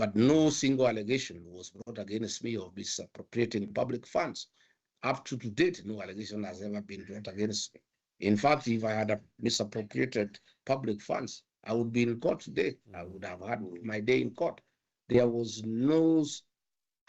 but no single allegation was brought against me of misappropriating public funds. Up to date, no allegation has ever been brought against me. In fact, if I had misappropriated public funds, I would be in court today. I would have had my day in court. There was no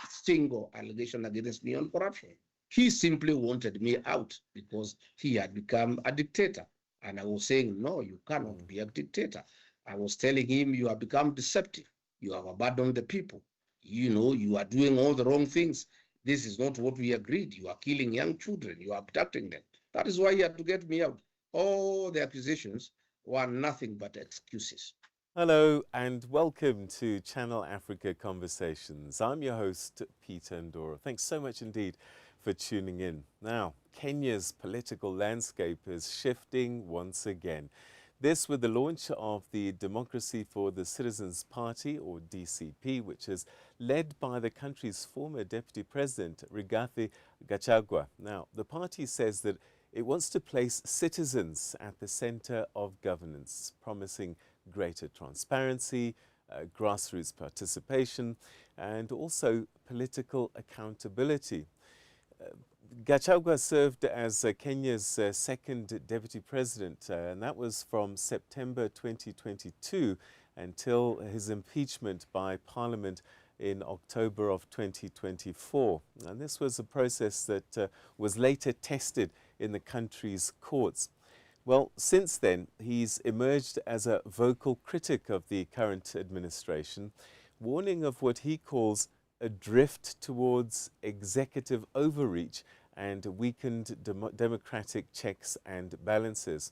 single allegation against me on corruption. He simply wanted me out because he had become a dictator. And I was saying, no, you cannot be a dictator. I was telling him, you have become deceptive. You have abandoned the people. You know, you are doing all the wrong things. This is not what we agreed. You are killing young children. You are abducting them. That is why he had to get me out. All the accusations were nothing but excuses. Hello and welcome to Channel Africa Conversations. I'm your host, Peter Ndoro. Thanks so much indeed for tuning in. Now, Kenya's political landscape is shifting once again. This with the launch of the Democracy for the Citizens Party, or DCP, which is led by the country's former Deputy President Rigathi Gachagua. Now, the party says that it wants to place citizens at the center of governance, promising greater transparency, grassroots participation, and also political accountability. Gachagua served as Kenya's second deputy president, and that was from September 2022 until his impeachment by Parliament in October of 2024. And this was a process that was later tested in the country's courts. Well, since then, he's emerged as a vocal critic of the current administration, warning of what he calls a drift towards executive overreach and weakened democratic checks and balances.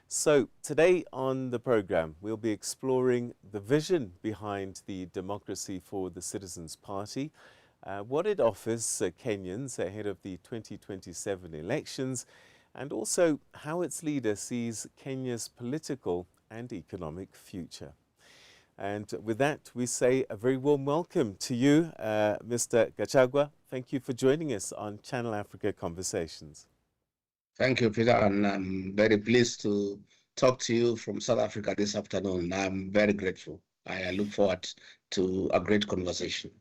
So today on the program, we'll be exploring the vision behind the Democracy for the Citizens Party, what it offers Kenyans ahead of the 2027 elections, and also how its leader sees Kenya's political and economic future. And with that, we say a very warm welcome to you, Mr. Gachagua. Thank you for joining us on Channel Africa Conversations. Thank you, Peter, and I'm very pleased to talk to you from South Africa this afternoon. I'm very grateful. I look forward to a great conversation.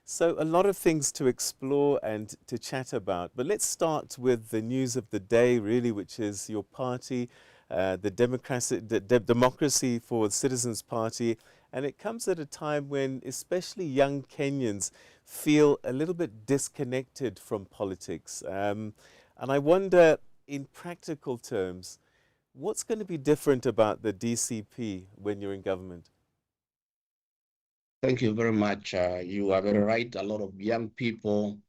So a lot of things to explore and to chat about, but let's start with the news of the day, really, which is your party, the Democracy for Citizens Party, and it comes at a time when especially young Kenyans feel a little bit disconnected from politics. And I wonder, in practical terms, what's going to be different about the DCP when you're in government? Thank you very much. You are very right. A lot of young people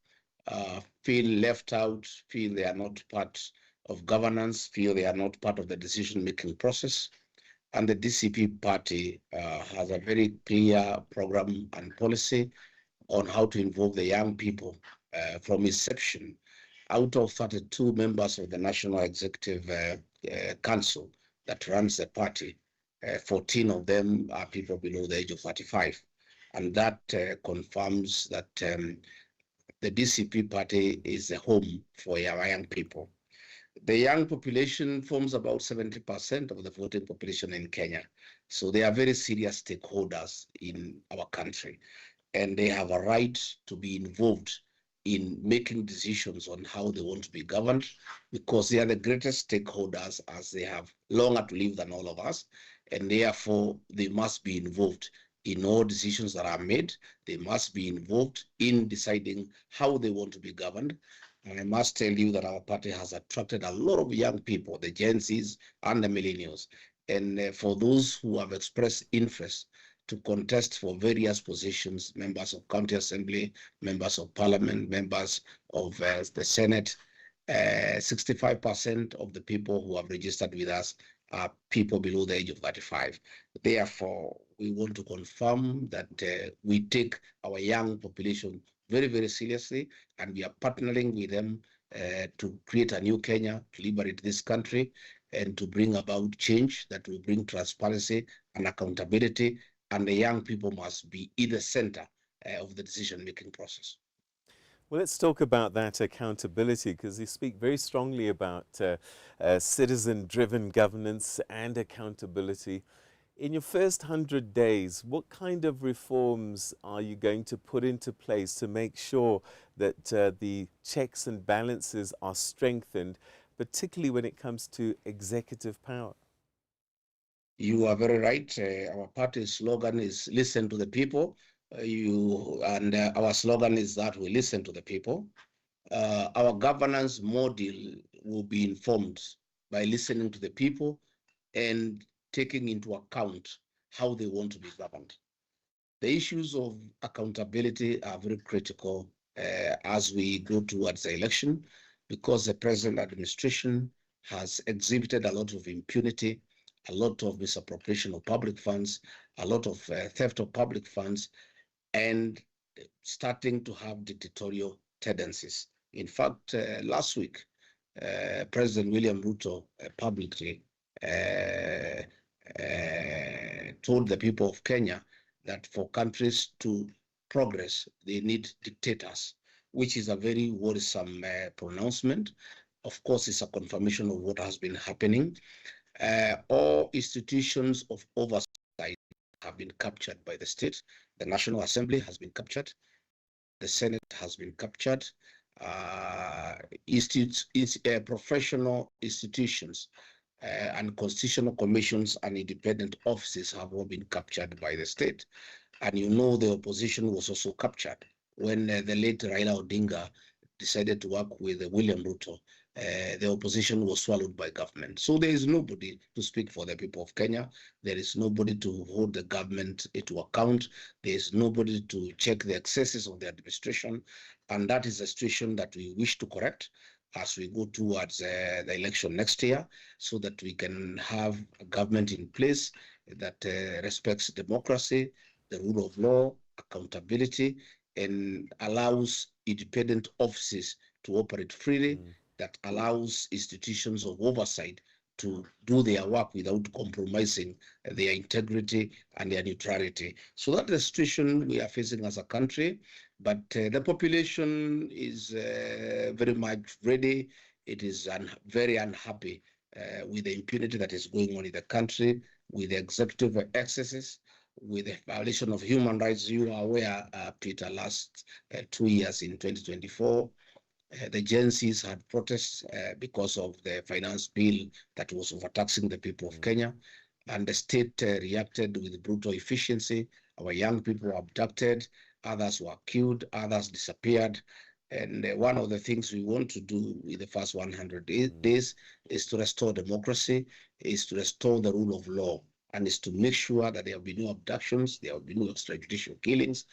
feel left out, feel they are not part of governance, feel they are not part of the decision-making process. And the DCP party has a very clear program and policy on how to involve the young people from inception. Out of 32 members of the National Executive Council that runs the party, 14 of them are people below the age of 35. And that confirms that the DCP party is a home for young people. The young population forms about 70% of the voting population in Kenya. So they are very serious stakeholders in our country. And they have a right to be involved in making decisions on how they want to be governed, because they are the greatest stakeholders, as they have longer to live than all of us. And therefore, they must be involved in all decisions that are made. They must be involved in deciding how they want to be governed. And I must tell you that our party has attracted a lot of young people, the Gen Zs and the millennials. And for those who have expressed interest to contest for various positions, members of county assembly, members of parliament, members of the Senate, 65% of the people who have registered with us are people below the age of 35. Therefore, we want to confirm that we take our young population very, very seriously, and we are partnering with them to create a new Kenya, to liberate this country, and to bring about change that will bring transparency and accountability. And the young people must be in the center of the decision-making process. Well, let's talk about that accountability, because you speak very strongly about citizen-driven governance and accountability. In your first 100 days, what kind of reforms are you going to put into place to make sure that the checks and balances are strengthened, particularly when it comes to executive power? You are very right. Our party's slogan is "Listen to the people." Our slogan is that we listen to the people. Our governance model will be informed by listening to the people and taking into account how they want to be governed. The issues of accountability are very critical as we go towards the election, because the present administration has exhibited a lot of impunity, a lot of misappropriation of public funds, a lot of theft of public funds, and starting to have dictatorial tendencies. In fact, last week, President William Ruto publicly told the people of Kenya that for countries to progress, they need dictators, which is a very worrisome pronouncement. Of course, it's a confirmation of what has been happening. All institutions of oversight have been captured by the state. The National Assembly has been captured. The Senate has been captured. Professional institutions and constitutional commissions and independent offices have all been captured by the state. And you know the opposition was also captured when the late Raila Odinga decided to work with William Ruto. The opposition was swallowed by government. So there is nobody to speak for the people of Kenya. There is nobody to hold the government into account. There is nobody to check the excesses of the administration. And that is a situation that we wish to correct as we go towards the election next year, so that we can have a government in place that respects democracy, the rule of law, accountability, and allows independent offices to operate freely, that allows institutions of oversight to do their work without compromising their integrity and their neutrality. So that's the situation we are facing as a country. But the population is very much ready. It is very unhappy with the impunity that is going on in the country, with the executive excesses, with the violation of human rights. You are aware, Peter, last 2 years in 2024, the Gen Zs had protests because of the finance bill that was overtaxing the people of Kenya. And the state reacted with brutal efficiency. Our young people were abducted, others were killed, others disappeared. And one of the things we want to do in the first 100 days is to restore democracy, is to restore the rule of law, and is to make sure that there will be no abductions, there will be no extrajudicial killings,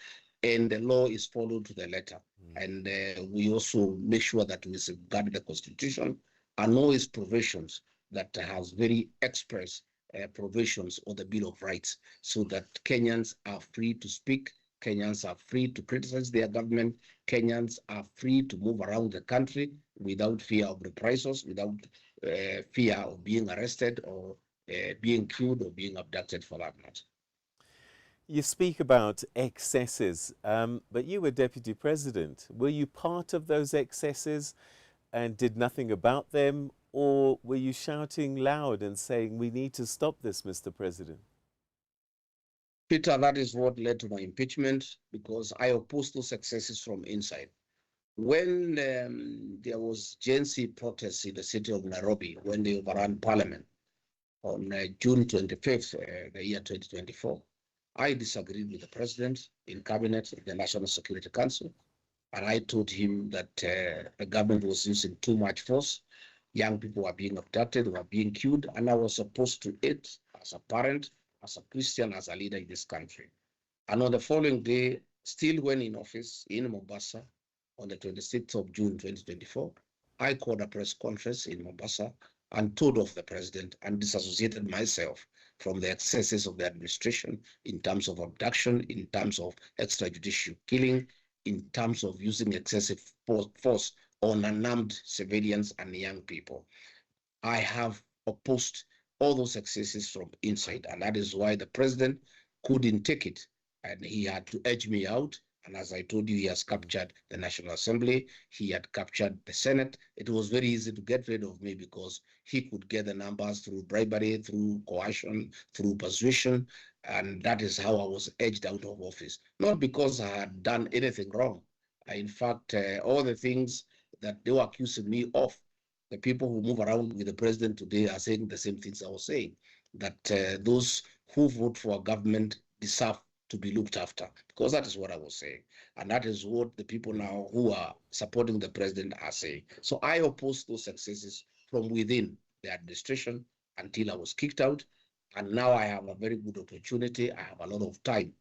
and the law is followed to the letter. And we also make sure that we safeguard the Constitution and all its provisions that has very express provisions of the Bill of Rights, so that Kenyans are free to speak, Kenyans are free to criticize their government, Kenyans are free to move around the country without fear of reprisals, without fear of being arrested or being killed or being abducted for that matter. You speak about excesses, but you were Deputy President. Were you part of those excesses and did nothing about them? Or were you shouting loud and saying, we need to stop this, Mr. President? Peter, that is what led to my impeachment, because I opposed those excesses from inside. When there was Gen Z protests in the city of Nairobi, when they overran Parliament on June 25th, the year 2024, I disagreed with the president in cabinet, the National Security Council, and I told him that the government was using too much force. Young people were being abducted, were being killed, and I was supposed to aid as a parent, as a Christian, as a leader in this country. And on the following day, still when in office in Mombasa, on the 26th of June 2024, I called a press conference in Mombasa and told off the president and disassociated myself from the excesses of the administration in terms of abduction, in terms of extrajudicial killing, in terms of using excessive force on unarmed civilians and young people. I have opposed all those excesses from inside, and that is why the president couldn't take it, and he had to edge me out And as I told you, he has captured the National Assembly. He had captured the Senate. It was very easy to get rid of me because he could get the numbers through bribery, through coercion, through persuasion. And that is how I was edged out of office. Not because I had done anything wrong. In fact, all the things that they were accusing me of, the people who move around with the president today are saying the same things I was saying, that those who vote for a government deserve to be looked after, because that is what I was saying. And that is what the people now who are supporting the president are saying. So I opposed those successes from within the administration until I was kicked out. And now I have a very good opportunity. I have a lot of time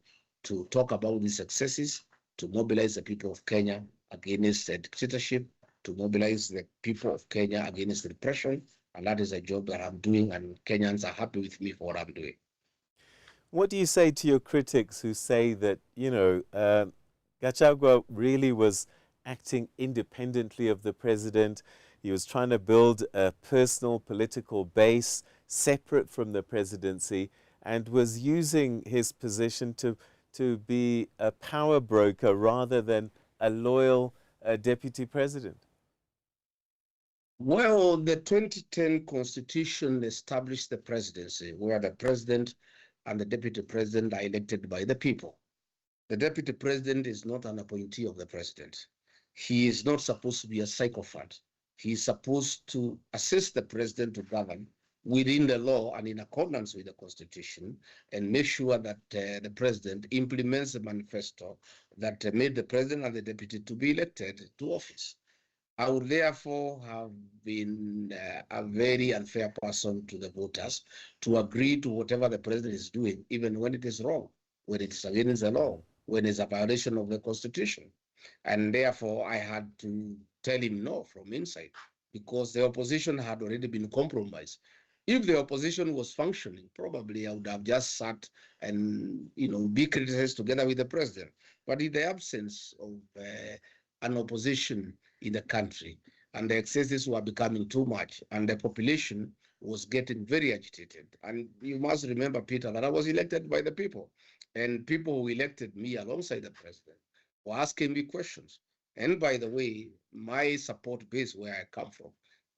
to talk about these successes, to mobilize the people of Kenya against the dictatorship, to mobilize the people of Kenya against repression. And that is a job that I'm doing, and Kenyans are happy with me for what I'm doing. What do you say to your critics who say that, Gachagua really was acting independently of the president? He was trying to build a personal political base separate from the presidency and was using his position to be a power broker rather than a loyal deputy president? Well, the 2010 Constitution established the presidency, where the president and the deputy president are elected by the people. The deputy president is not an appointee of the president. He is not supposed to be a sycophant. He is supposed to assist the president to govern within the law and in accordance with the Constitution, and make sure that the president implements the manifesto that made the president and the deputy to be elected to office. I would therefore have been a very unfair person to the voters to agree to whatever the president is doing, even when it is wrong, when it is against the law, when it's a violation of the Constitution. And therefore, I had to tell him no from inside, because the opposition had already been compromised. If the opposition was functioning, probably I would have just sat and be criticized together with the president. But in the absence of an opposition in the country, and the excesses were becoming too much, and the population was getting very agitated. And you must remember, Peter, that I was elected by the people, and people who elected me alongside the president were asking me questions. And by the way, my support base, where I come from,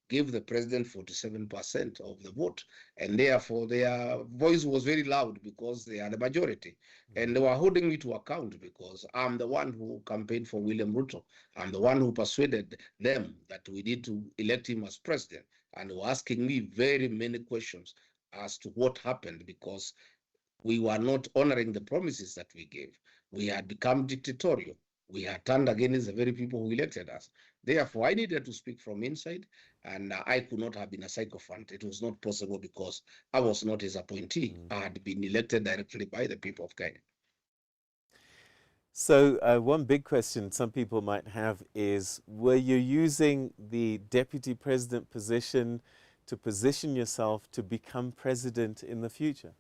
gave the president 47% of the vote. And therefore, their voice was very loud because they are the majority. And they were holding me to account because I'm the one who campaigned for William Ruto. I'm the one who persuaded them that we need to elect him as president. And they were asking me very many questions as to what happened, because we were not honoring the promises that we gave. We had become dictatorial. We had turned against the very people who elected us. Therefore, I needed to speak from inside, and I could not have been a sycophant. It was not possible because I was not his appointee. I had been elected directly by the people of Kenya. So one big question some people might have is, were you using the deputy president position to position yourself to become president in the future?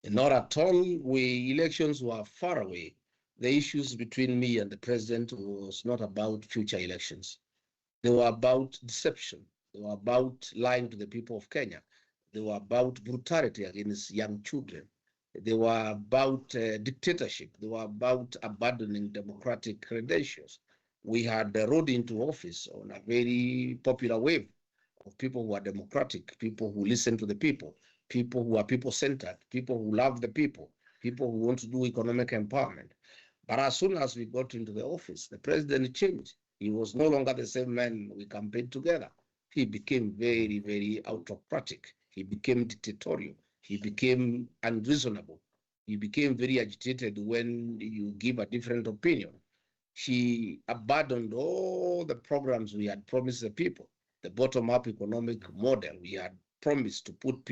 Not at all. Elections were far away. The issues between me and the president was not about future elections. They were about deception. They were about lying to the people of Kenya. They were about brutality against young children. They were about dictatorship. They were about abandoning democratic credentials. We had rode into office on a very popular wave of people who are democratic, people who listen to the people who are people-centered, people who love the people who want to do economic empowerment. But as soon as we got into the office, the president changed. He was no longer the same man we campaigned together. He became very, very autocratic. He became dictatorial. He became unreasonable. He became very agitated when you give a different opinion. He abandoned all the programs we had promised the people, the bottom-up economic model. We had promised to put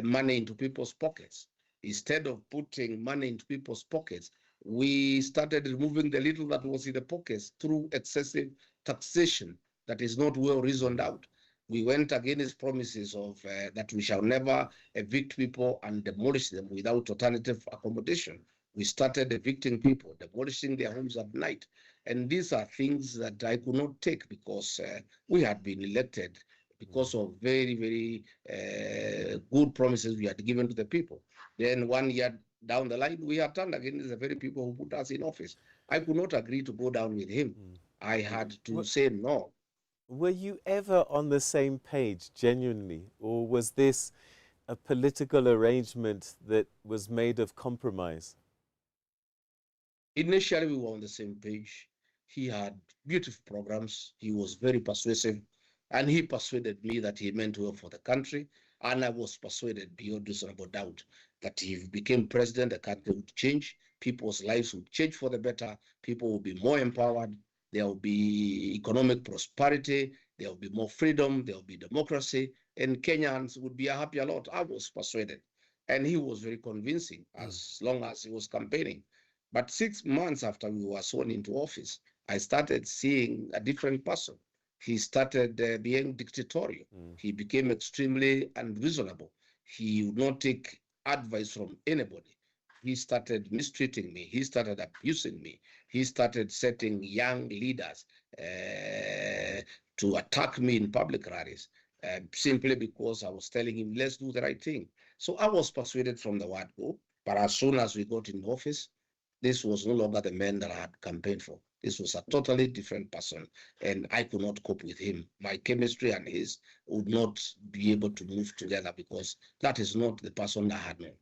money into people's pockets. Instead of putting money into people's pockets, we started removing the little that was in the pockets through excessive taxation that is not well reasoned out. We went against promises of that we shall never evict people and demolish them without alternative accommodation. We started evicting people, demolishing their homes at night. And these are things that I could not take because we had been elected because of very, very good promises we had given to the people. Then 1 year down the line, we had turned against the very people who put us in office. I could not agree to go down with him. I had to say no. Were you ever on the same page, genuinely, or was this a political arrangement that was made of compromise? Initially, we were on the same page. He had beautiful programs. He was very persuasive, and he persuaded me that he meant well for the country. And I was persuaded beyond reasonable doubt that if he became president, the country would change. People's lives would change for the better. People would be more empowered. There will be economic prosperity. There will be more freedom. There will be democracy. And Kenyans would be a happier lot. I was persuaded. And he was very convincing as long as he was campaigning. But 6 months after we were sworn into office, I started seeing a different person. He started being dictatorial. He became extremely unreasonable. He would not take advice from anybody. He started mistreating me. He started abusing me. He started setting young leaders to attack me in public rallies simply because I was telling him, let's do the right thing. So I was persuaded from the word go. But as soon as we got in office, this was no longer the man that I had campaigned for. This was a totally different person, and I could not cope with him. My chemistry and his would not be able to move together because that is not the person I had known.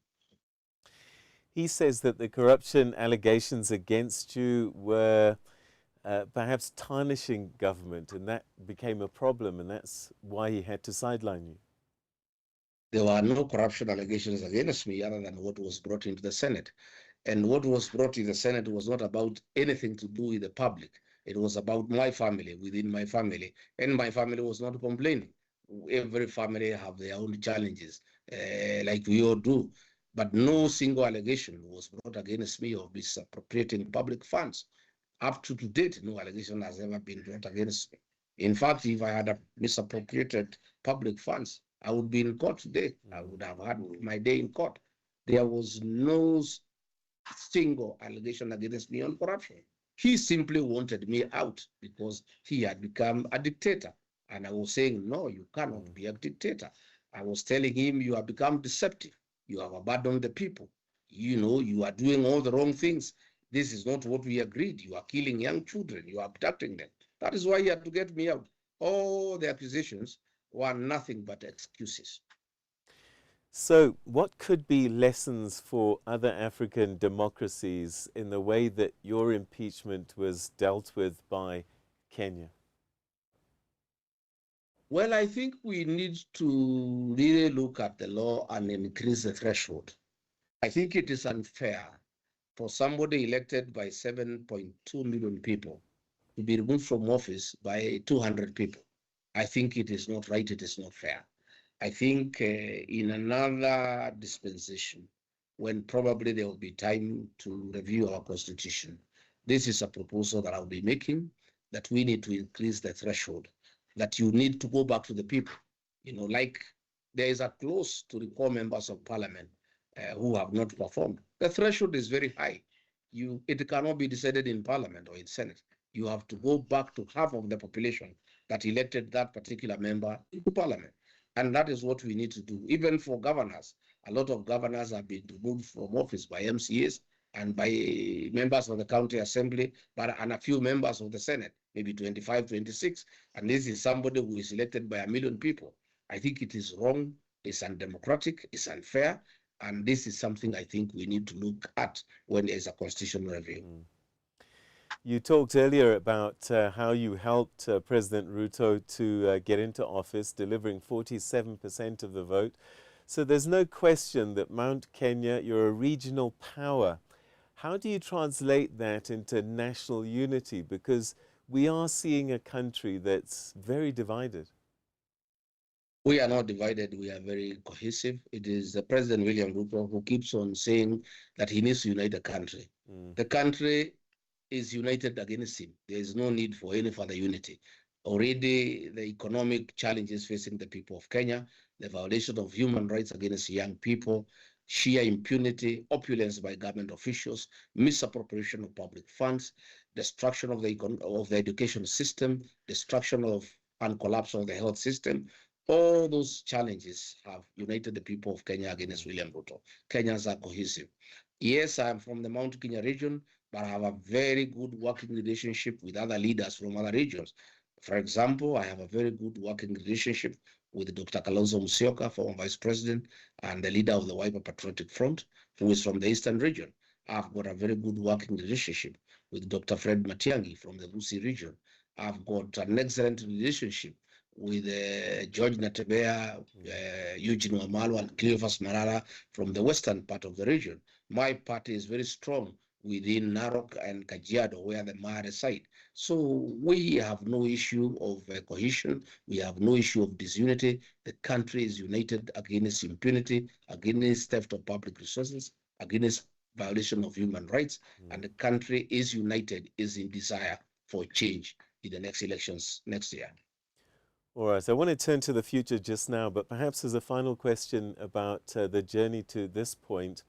He says that the corruption allegations against you were perhaps tarnishing government, and that became a problem, and that's why he had to sideline you. There were no corruption allegations against me other than what was brought into the Senate. And what was brought in the Senate was not about anything to do with the public. It was about my family, within my family. And my family was not complaining. Every family have their own challenges, like we all do. But no single allegation was brought against me of misappropriating public funds. Up to date, no allegation has ever been brought against me. In fact, if I had misappropriated public funds, I would be in court today. I would have had my day in court. There was no single allegation against me on corruption. He simply wanted me out because he had become a dictator. And I was saying, no, you cannot be a dictator. I was telling him, you have become deceptive. You have abandoned the people. You know, you are doing all the wrong things. This is not what we agreed. You are killing young children. You are abducting them. That is why he had to get me out. All the accusations were nothing but excuses. So, what could be lessons for other African democracies in the way that your impeachment was dealt with by Kenya? Well, I think we need to really look at the law and increase the threshold. I think it is unfair for somebody elected by 7.2 million people to be removed from office by 200 people. I think it is not right. It is not fair. I think in another dispensation, when probably there will be time to review our constitution, this is a proposal that I'll be making, that we need to increase the threshold, that you need to go back to the people. You know, like there is a clause to recall members of parliament who have not performed. The threshold is very high. It cannot be decided in parliament or in Senate. You have to go back to half of the population that elected that particular member into parliament. And that is what we need to do. Even for governors, a lot of governors have been removed from office by MCAs and by members of the county assembly, and a few members of the Senate, maybe 25, 26. And this is somebody who is elected by 1 million people. I think it is wrong, it's undemocratic, it's unfair. And this is something I think we need to look at when there's a constitutional review. You talked earlier about how you helped President Ruto to get into office, delivering 47% of the vote. So there's no question that Mount Kenya, you're a regional power. How do you translate that into national unity? Because we are seeing a country that's very divided. We are not divided. We are very cohesive. It is President William Ruto who keeps on saying that he needs to unite the country. The country is united against him. There is no need for any further unity. Already, the economic challenges facing the people of Kenya, the violation of human rights against young people, sheer impunity, opulence by government officials, misappropriation of public funds, destruction of the education system, destruction of and collapse of the health system. All those challenges have united the people of Kenya against William Ruto. Kenyans are cohesive. Yes, I'm from the Mount Kenya region, but I have a very good working relationship with other leaders from other regions. For example, I have a very good working relationship with Dr. Kalonzo Musyoka, former Vice President and the leader of the Wiper Patriotic Front, who is from the Eastern region. I've got a very good working relationship with Dr. Fred Matiang'i from the Gusii region. I've got an excellent relationship with George Natebea, Eugene Wamalwa, and Cleophas Malala from the western part of the region. My party is very strong within Narok and Kajiado, where the Maa reside. So we have no issue of cohesion. We have no issue of disunity. The country is united against impunity, against theft of public resources, against violation of human rights, and the country is united, is in desire for change in the next elections next year. All right, I want to turn to the future just now, but perhaps as a final question about the journey to this point.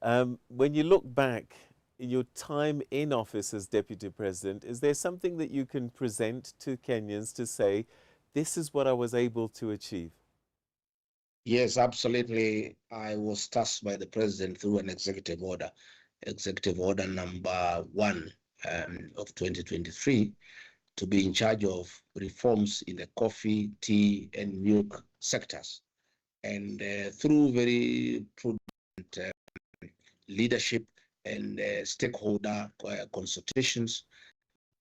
When you look back in your time in office as Deputy President, is there something that you can present to Kenyans to say, this is what I was able to achieve? Yes, absolutely. I was tasked by the President through an executive order number 1 of 2023, to be in charge of reforms in the coffee, tea, and milk sectors. And through very prudent leadership and stakeholder consultations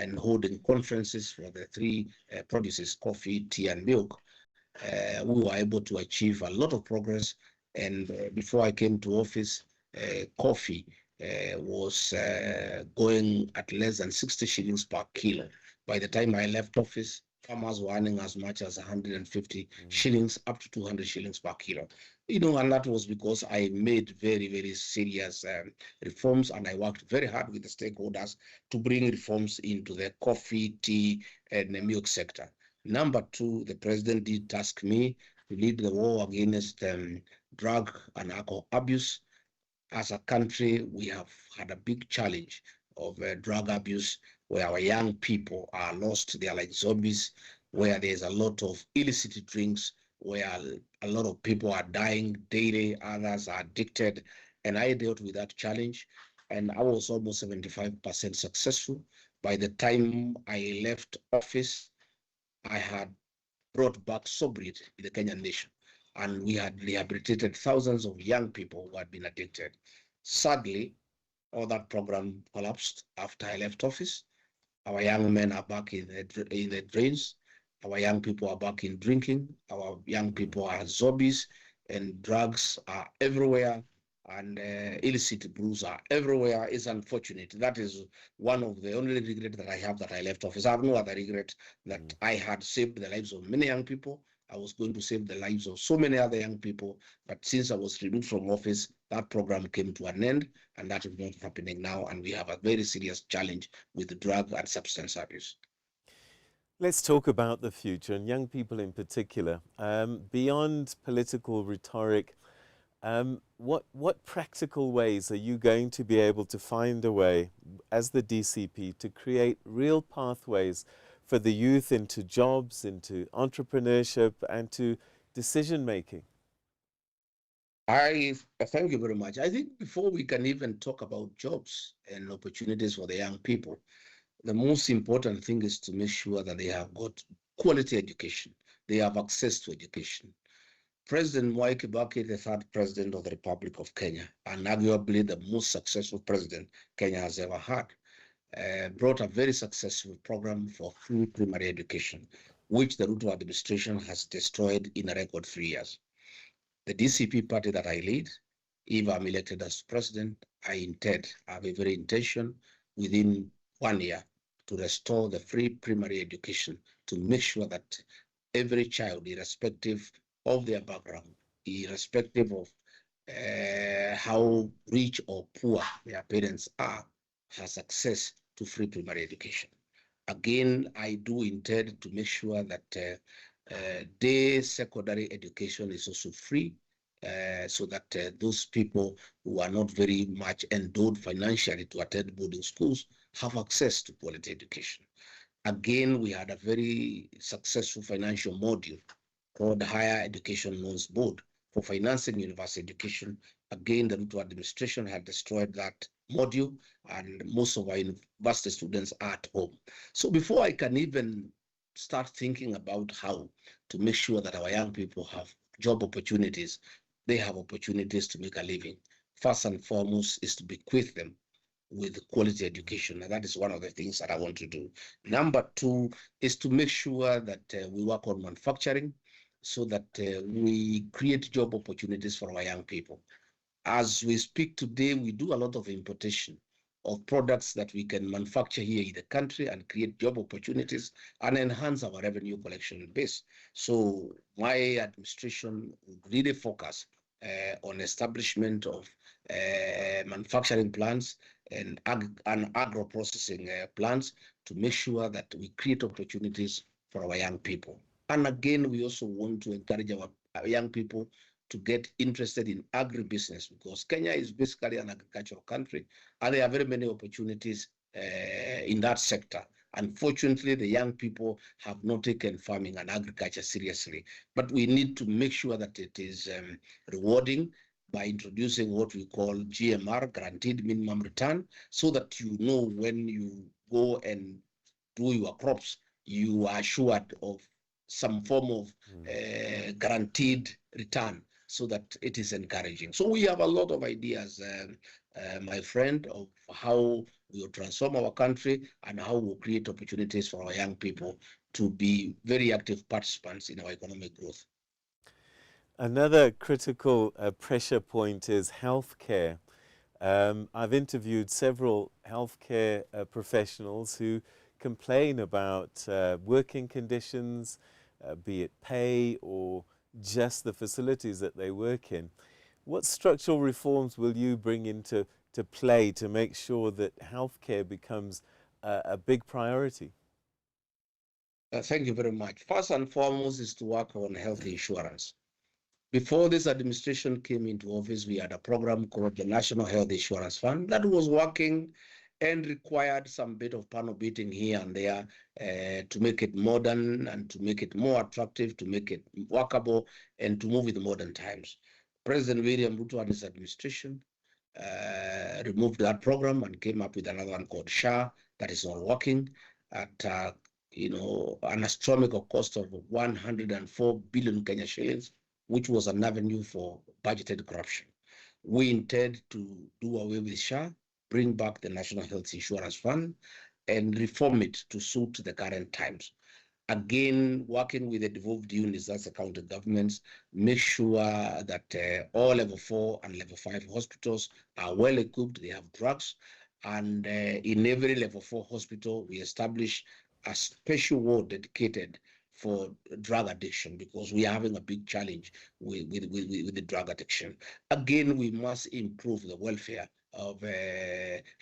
and holding conferences for the three produces, coffee, tea, and milk, we were able to achieve a lot of progress. And before I came to office, coffee was going at less than 60 shillings per kilo. By the time I left office, farmers were earning as much as 150 shillings up to 200 shillings per kilo. And that was because I made very, very serious reforms, and I worked very hard with the stakeholders to bring reforms into the coffee, tea, and the milk sector. Number 2, the president did task me to lead the war against drug and alcohol abuse. As a country, we have had a big challenge of drug abuse, where our young people are lost. They are like zombies, where there's a lot of illicit drinks, where a lot of people are dying daily, others are addicted. And I dealt with that challenge, and I was almost 75% successful. By the time I left office, I had brought back sobriety in the Kenyan nation, and we had rehabilitated thousands of young people who had been addicted. Sadly, all that program collapsed after I left office. Our young men are back in the drains. Our young people are back in drinking. Our young people are zombies, and drugs are everywhere, and illicit brews are everywhere. It's unfortunate. That is one of the only regrets that I have, that I left office. I have no other regret, that I had saved the lives of many young people. I was going to save the lives of so many other young people, but since I was removed from office, that program came to an end, and that is not happening now, and we have a very serious challenge with drug and substance abuse. Let's talk about the future, and young people in particular. Beyond political rhetoric, what practical ways are you going to be able to find a way as the DCP to create real pathways for the youth into jobs, into entrepreneurship, and to decision making? I thank you very much. I think before we can even talk about jobs and opportunities for the young people, the most important thing is to make sure that they have got quality education. They have access to education. President Mwai Kibaki, the third president of the Republic of Kenya, and arguably the most successful president Kenya has ever had, brought a very successful program for free primary education, which the Ruto administration has destroyed in a record 3 years. The DCP party that I lead, if I'm elected as president, I have a very intention within 1 year to restore the free primary education, to make sure that every child, irrespective of their background, irrespective of how rich or poor their parents are, has access to free primary education. Again, I do intend to make sure that day secondary education is also free, so that those people who are not very much endowed financially to attend boarding schools have access to quality education. Again, we had a very successful financial module called the Higher Education Loans Board for financing university education Again, the Ruto administration had destroyed that module, and most of our university students are at home. So before I can even start thinking about how to make sure that our young people have job opportunities, they have opportunities to make a living, first and foremost is to bequeath them with quality education. And that is one of the things that I want to do. Number two is to make sure that we work on manufacturing so that we create job opportunities for our young people. As we speak today, we do a lot of importation of products that we can manufacture here in the country and create job opportunities and enhance our revenue collection base. So my administration would really focus on establishment of manufacturing plants and agro processing plants to make sure that we create opportunities for our young people. And again, we also want to encourage our young people to get interested in agribusiness, because Kenya is basically an agricultural country, and there are very many opportunities in that sector. Unfortunately, the young people have not taken farming and agriculture seriously, but we need to make sure that it is rewarding by introducing what we call GMR, guaranteed minimum return, so that you know when you go and do your crops, you are assured of some form of guaranteed return, so that it is encouraging. So we have a lot of ideas, my friend, of how we will transform our country and how we'll create opportunities for our young people to be very active participants in our economic growth. Another critical pressure point is healthcare. I've interviewed several healthcare professionals who complain about working conditions, be it pay or just the facilities that they work in. What structural reforms will you bring into play to make sure that healthcare becomes a big priority? Thank you very much. First and foremost is to work on health insurance. Before this administration came into office, we had a program called the National Health Insurance Fund that was working and required some bit of panel beating here and there to make it modern and to make it more attractive, to make it workable, and to move with the modern times. President William Ruto and his administration removed that program and came up with another one called SHA that is not working at an astronomical cost of 104 billion Kenya shillings, which was an avenue for budgeted corruption. We intend to do away with SHA, bring back the National Health Insurance Fund, and reform it to suit the current times. Again, working with the devolved units, that's the county governments, make sure that all level 4 and level 5 hospitals are well equipped, they have drugs, and in every level 4 hospital, we establish a special ward dedicated for drug addiction, because we are having a big challenge with the drug addiction. Again, we must improve the welfare of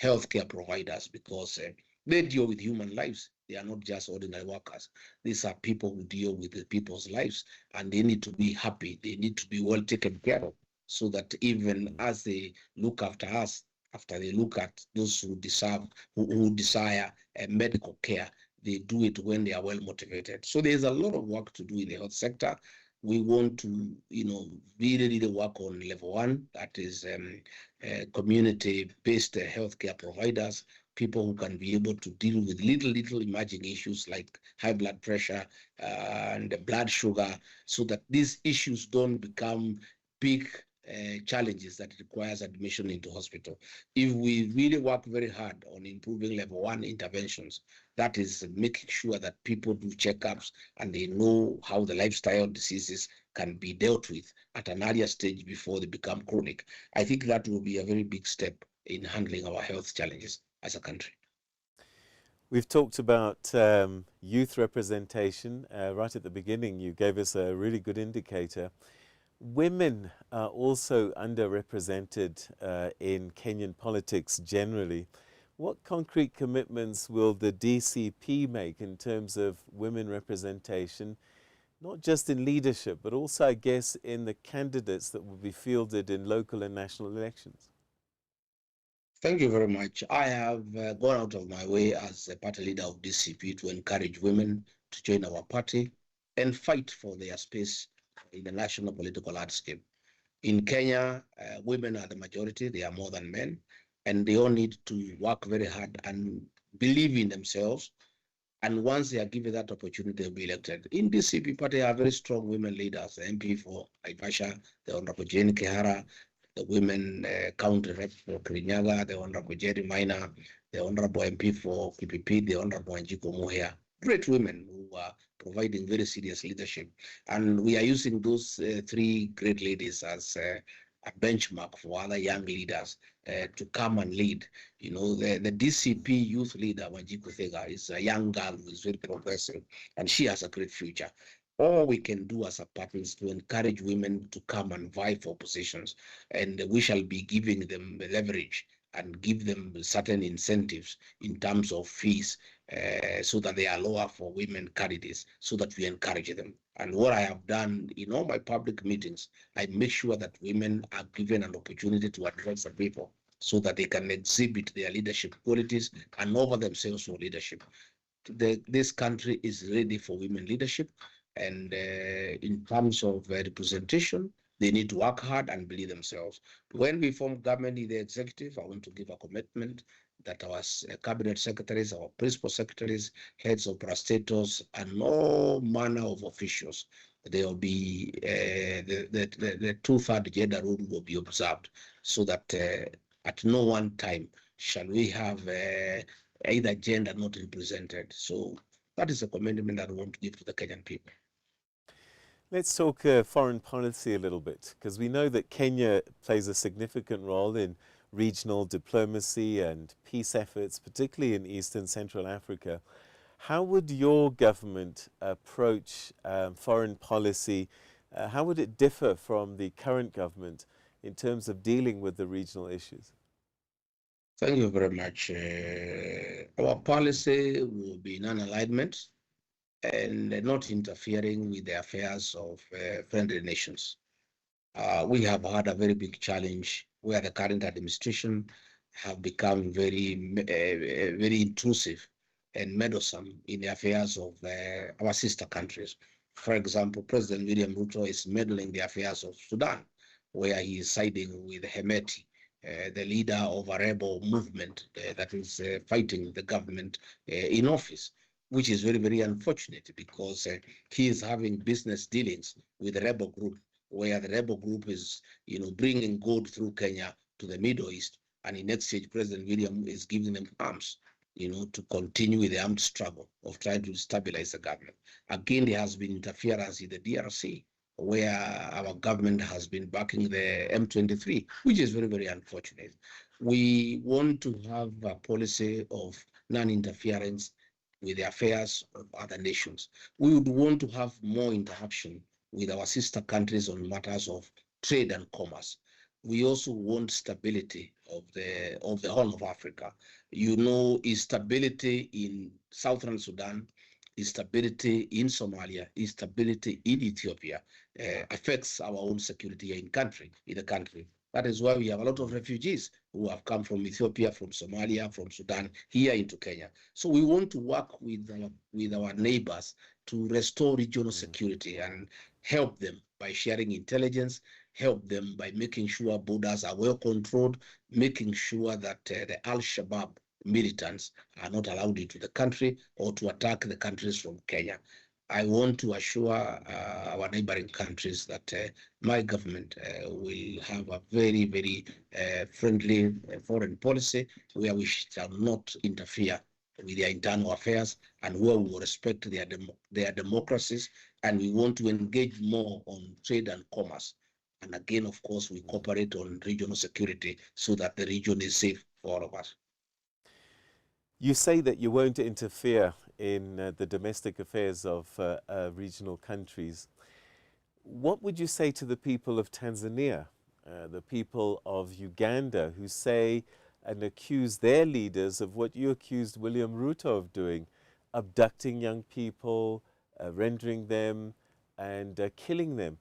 healthcare providers, because they deal with human lives. They are not just ordinary workers. These are people who deal with the people's lives, and they need to be happy. They need to be well taken care of, so that even as they look after us, after they look at those who desire medical care, they do it when they are well motivated. So there's a lot of work to do in the health sector. We want to, really work on level 1, that is community-based healthcare providers, people who can be able to deal with little emerging issues like high blood pressure and blood sugar, so that these issues don't become big challenges that requires admission into hospital. If we really work very hard on improving level 1 interventions, that is making sure that people do checkups and they know how the lifestyle diseases can be dealt with at an earlier stage before they become chronic. I think that will be a very big step in handling our health challenges as a country. We've talked about youth representation. Right at the beginning, you gave us a really good indicator. Women are also underrepresented in Kenyan politics generally. What concrete commitments will the DCP make in terms of women representation, not just in leadership, but also, I guess, in the candidates that will be fielded in local and national elections? Thank you very much. I have gone out of my way as a party leader of DCP to encourage women to join our party and fight for their space in the national political landscape. In Kenya, women are the majority, they are more than men, and they all need to work very hard and believe in themselves. And once they are given that opportunity, they'll be elected. In this CP party, they are very strong women leaders, the MP for Naivasha, the Honorable Jane Kehara, the women county rep for Kirinyaga, the Honorable Jerry Minor, the Honorable MP for PPP, the Honorable Anjiko Mohia. Great women who are providing very serious leadership. And we are using those three great ladies as a benchmark for other young leaders to come and lead. You know, the DCP youth leader, Wanjiku Thega, is a young girl who is very progressive, and she has a great future. All we can do as a party is to encourage women to come and vie for positions, and we shall be giving them leverage and give them certain incentives in terms of fees so that they are lower for women candidates, so that we encourage them. And what I have done in all my public meetings, I make sure that women are given an opportunity to address the people so that they can exhibit their leadership qualities and offer themselves for leadership. This country is ready for women leadership. And in terms of representation, they need to work hard and believe themselves. When we form government in the executive, I want to give a commitment that our cabinet secretaries, our principal secretaries, heads of parastatals, and all manner of officials, there will be the two-third gender rule will be observed, so that at no one time shall we have either gender not represented. So that is a commitment that I want to give to the Kenyan people. Let's talk foreign policy a little bit, because we know that Kenya plays a significant role in regional diplomacy and peace efforts, particularly in East and Central Africa. How would your government approach foreign policy? How would it differ from the current government in terms of dealing with the regional issues? Thank you very much. Our policy will be non-alignment and not interfering with the affairs of friendly nations. We have had a very big challenge where the current administration have become very intrusive and meddlesome in the affairs of our sister countries. For example, President William Ruto is meddling the affairs of Sudan, where he is siding with Hemeti, the leader of a rebel movement that is fighting the government in office, which is very, very unfortunate because he is having business dealings with the rebel group, where the rebel group is, bringing gold through Kenya to the Middle East, and in exchange, President William is giving them arms, to continue with the armed struggle of trying to stabilize the government. Again, there has been interference in the DRC, where our government has been backing the M23, which is very, very unfortunate. We want to have a policy of non-interference with the affairs of other nations. We would want to have more interaction with our sister countries on matters of trade and commerce. We also want stability of the Horn of Africa. Instability in Southern Sudan, instability in Somalia, instability in Ethiopia affects our own security in the country. That is why we have a lot of refugees who have come from Ethiopia, from Somalia, from Sudan, here into Kenya. So we want to work with our neighbors to restore regional security and help them by sharing intelligence, help them by making sure borders are well controlled, making sure that the Al-Shabaab militants are not allowed into the country or to attack the countries from Kenya. I want to assure our neighboring countries that my government will have a very, very friendly foreign policy where we shall not interfere with their internal affairs and where we will respect their democracies, and we want to engage more on trade and commerce. And again, of course, we cooperate on regional security so that the region is safe for all of us. You say that you won't interfere in the domestic affairs of regional countries. What would you say to the people of Tanzania, the people of Uganda, who say and accuse their leaders of what you accused William Ruto of doing, abducting young people, rendering them, and killing them?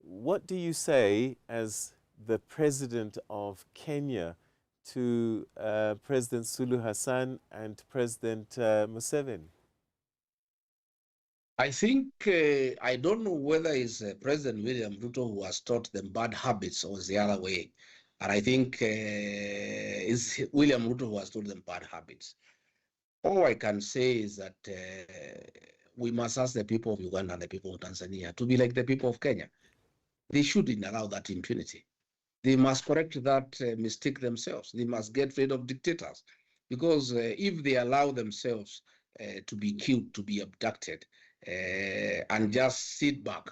What do you say as the president of Kenya to President Suluhu Hassan and President Museveni? I think, I don't know whether it's President William Ruto who has taught them bad habits or it's the other way. And I think it's William Ruto who has taught them bad habits. All I can say is that we must ask the people of Uganda and the people of Tanzania to be like the people of Kenya. They shouldn't allow that impunity. They must correct that mistake themselves. They must get rid of dictators. Because if they allow themselves to be killed, to be abducted, and just sit back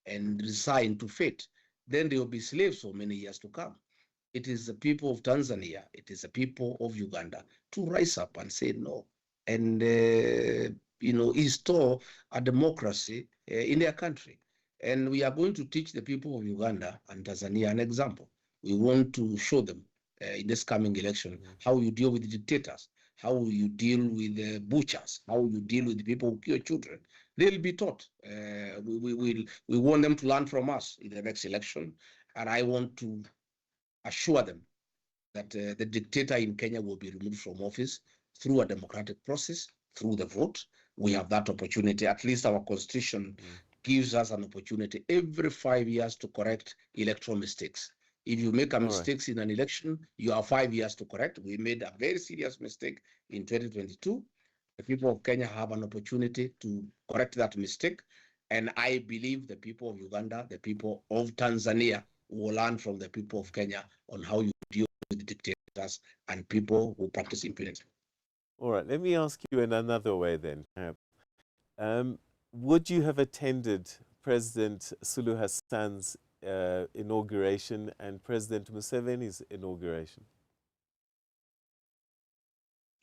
and resign to fate, then they will be slaves for many years to come. It is the people of Tanzania, it is the people of Uganda to rise up and say no, and restore a democracy in their country. And we are going to teach the people of Uganda and Tanzania an example. We want to show them in this coming election how you deal with dictators, how you deal with the butchers, how you deal with the people who kill children. They'll be taught. We want them to learn from us in the next election. And I want to assure them that the dictator in Kenya will be removed from office through a democratic process, through the vote. We have that opportunity. At least our constitution gives us an opportunity every 5 years to correct electoral mistakes. If you make a mistake in an election, you have 5 years to correct. We made a very serious mistake in 2022. The people of Kenya have an opportunity to correct that mistake. And I believe the people of Uganda, the people of Tanzania will learn from the people of Kenya on how you deal with dictators and people who practice impunity. All right, let me ask you in another way then. Would you have attended President Suluhu Hassan's inauguration and President Museveni's inauguration?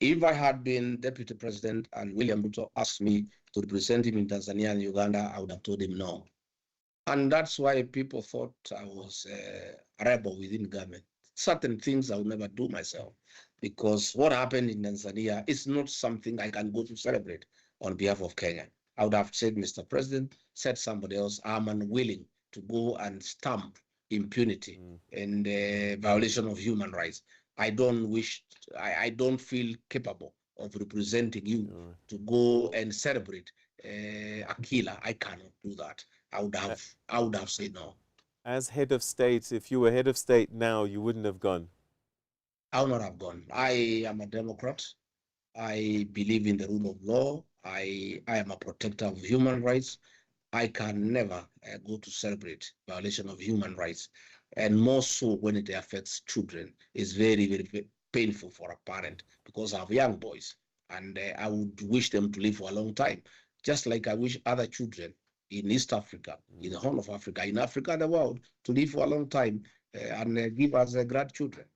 If I had been deputy president and William Ruto asked me to represent him in Tanzania and Uganda, I would have told him no. And that's why people thought I was a rebel within government. Certain things I would never do myself, because what happened in Tanzania is not something I can go to celebrate on behalf of Kenya. I would have said, Mr. President, said somebody else, I'm unwilling to go and stamp impunity and violation of human rights. I don't feel capable of representing you to go and celebrate a killer. I cannot do that. I would have said no. As head of state, if you were head of state now, you wouldn't have gone. I would not have gone. I am a Democrat. I believe in the rule of law. I am a protector of human rights. I can never go to celebrate violation of human rights, and more so when it affects children. It's very, very painful for a parent, because I have young boys, and I would wish them to live for a long time, just like I wish other children in East Africa, in the Horn of Africa, in Africa and the world, to live for a long time and give us grandchildren.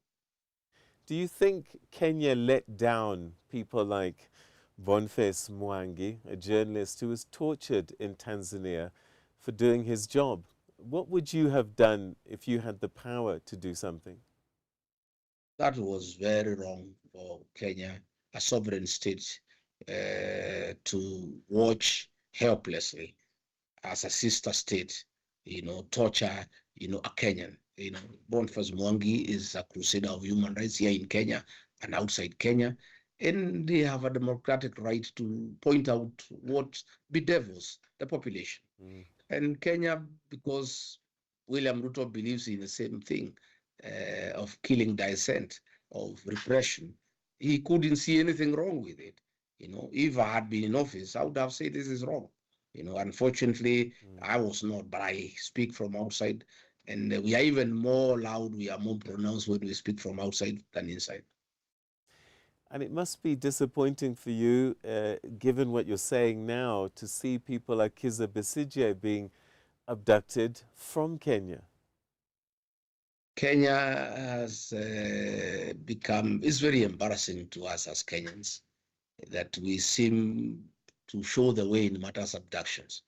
Do you think Kenya let down people like Boniface Mwangi, a journalist who was tortured in Tanzania for doing his job? What would you have done if you had the power to do something? That was very wrong for Kenya, a sovereign state, to watch helplessly as a sister state, torture, a Kenyan. Boniface Mwangi is a crusader of human rights here in Kenya and outside Kenya. And they have a democratic right to point out what bedevils the population. And Kenya, because William Ruto believes in the same thing of killing dissent, of repression, he couldn't see anything wrong with it. If I had been in office, I would have said this is wrong. Unfortunately, I was not, but I speak from outside, and we are even more loud, we are more pronounced when we speak from outside than inside. And it must be disappointing for you, given what you're saying now, to see people like Kizza Besigye being abducted from Kenya. Kenya has become, it's very embarrassing to us as Kenyans that we seem to show the way in matters of abductions.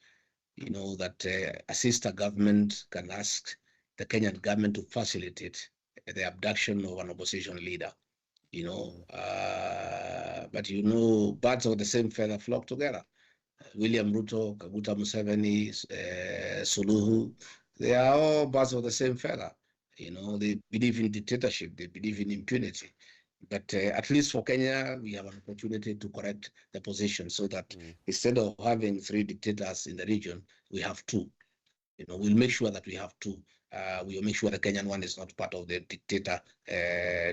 That a sister government can ask the Kenyan government to facilitate the abduction of an opposition leader. But birds of the same feather flock together. William Ruto, Kaguta Museveni, Suluhu, they are all birds of the same feather. They believe in dictatorship, they believe in impunity. But at least for Kenya, we have an opportunity to correct the position so that instead of having 3 dictators in the region, we have 2. We'll make sure that we have 2. We'll make sure the Kenyan one is not part of the dictator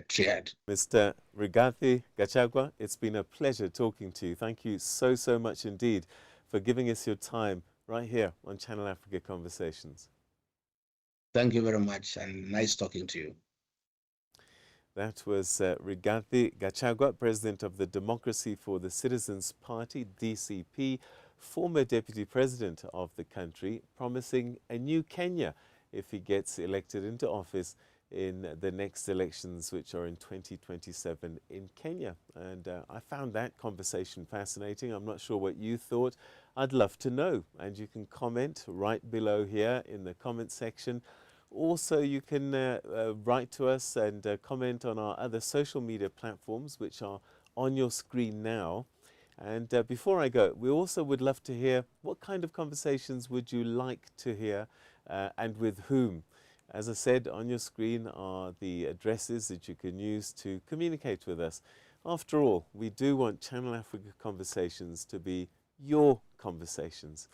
triad. Mr. Rigathi Gachagua, it's been a pleasure talking to you. Thank you so, so much indeed for giving us your time right here on Channel Africa Conversations. Thank you very much, and nice talking to you. That was Rigathi Gachagua, President of the Democracy for the Citizens Party, DCP, former Deputy President of the country, promising a new Kenya if he gets elected into office in the next elections, which are in 2027 in Kenya. And I found that conversation fascinating. I'm not sure what you thought. I'd love to know. And you can comment right below here in the comment section. Also, you can write to us and comment on our other social media platforms, which are on your screen now. And before I go, we also would love to hear what kind of conversations would you like to hear and with whom. As I said, on your screen are the addresses that you can use to communicate with us. After all, we do want Channel Africa Conversations to be your conversations.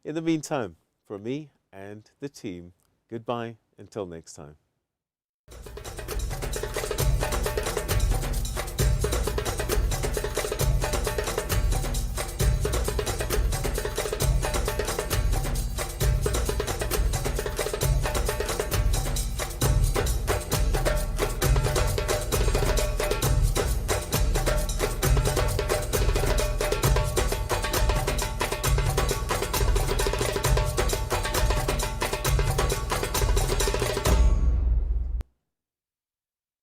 In the meantime, from me and the team, goodbye until next time.